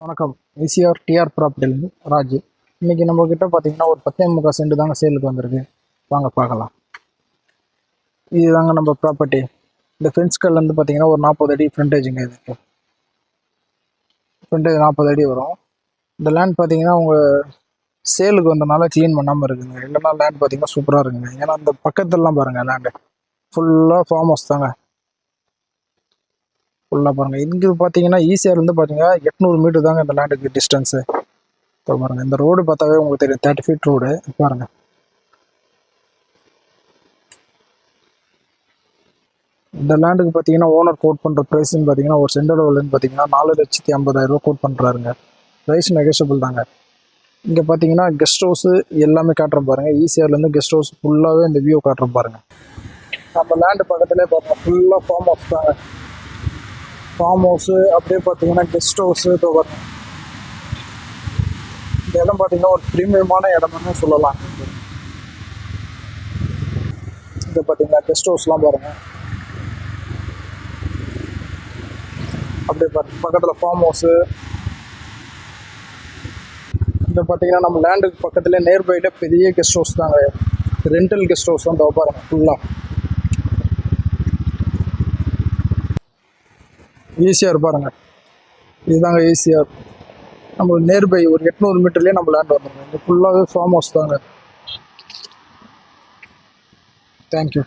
வணக்கம். ECR TR ப்ராப்பர்ட்டிலேருந்து ராஜு. இன்றைக்கி நம்மக்கிட்ட பார்த்தீங்கன்னா ஒரு 10.25 சென்ட் தாங்க சேலுக்கு வந்திருக்கு. வாங்க பார்க்கலாம். இது தாங்க நம்ம ப்ராப்பர்ட்டி. இந்த ஃபென்ஸ்கல்லேருந்து பார்த்தீங்கன்னா ஒரு 40 அடி ஃப்ரண்டேஜுங்க. இதுக்கு ஃப்ரண்டேஜ் 40 அடி வரும். இந்த லேண்ட் பார்த்தீங்கன்னா உங்கள் சேலுக்கு வந்தனால க்ளீன் பண்ணாமல் இருக்குங்க. இல்லைனா லேண்ட் பார்த்தீங்கன்னா சூப்பராக இருக்குங்க. ஏன்னா அந்த பக்கத்துலலாம் பாருங்கள், லேண்டு ஃபுல்லாக ஃபார்ம் ஹவுஸ் தாங்க. ஃபுல்லாக பாருங்கள். இங்கே பார்த்தீங்கன்னா ஈசிஆர்லேருந்து பார்த்தீங்கன்னா 800 மீட்டர் தாங்க இந்த லேண்டுக்கு டிஸ்டன்ஸு. இப்போ பாருங்கள், இந்த ரோடு பார்த்தாவே உங்களுக்கு தெரியும், 30 ஃபீட் ரோடு. பாருங்கள், இந்த லேண்டுக்கு பார்த்தீங்கன்னா ஓனர் கோட் பண்ணுற ப்ரைஸ்ன்னு பார்த்தீங்கன்னா ஒரு சென்டோட விலைன்னு பார்த்தீங்கன்னா 4,50,000 கோட் பண்ணுறாருங்க. ப்ரைஸ் நெகோஷியபிள் தாங்க. இங்கே பார்த்தீங்கன்னா கெஸ்ட் ஹவுஸு எல்லாமே காட்டுறோம் பாருங்கள். ஈசிஆர்லேருந்து கெஸ்ட் ஹவுஸ் ஃபுல்லாகவே இந்த வியூ காட்டுறோம் பாருங்கள். நம்ம லேண்டு பக்கத்துலேயே பாருங்கள், ஃபுல்லாக ஃபார்ம் ஹவுஸ் தாங்க. ஃபார்ம் ஹவுஸு அப்படியே பார்த்தீங்கன்னா கெஸ்ட் ஹவுஸு. இப்போ பாருங்கள், இந்த இடம் பார்த்தீங்கன்னா ஒரு ப்ரீமியமான இடம்னு சொல்லலாம். இங்கே பார்த்தீங்கன்னா கெஸ்ட் ஹவுஸ்லாம் பாருங்கள். அப்படியே பக்கத்தில் ஃபார்ம் ஹவுஸு. இங்கே பார்த்தீங்கன்னா நம்ம லேண்டுக்கு பக்கத்துலேயே நியர்பைல பெரிய கெஸ்ட் ஹவுஸ் தாங்க. ரெண்டல் கெஸ்ட் ஹவுஸ் தான் பாருங்கள் ஃபுல்லாக. ஈசிஆர் பாருங்கள், இதுதாங்க ஈசிஆர். நம்ம நியர்பை ஒரு 800 மீட்டர்லேயே நம்ம லேண்ட் வந்துடுங்க. இங்கே ஃபுல்லாகவே ஃபார்ம் ஹவுஸ் தாங்க. தேங்க்யூ.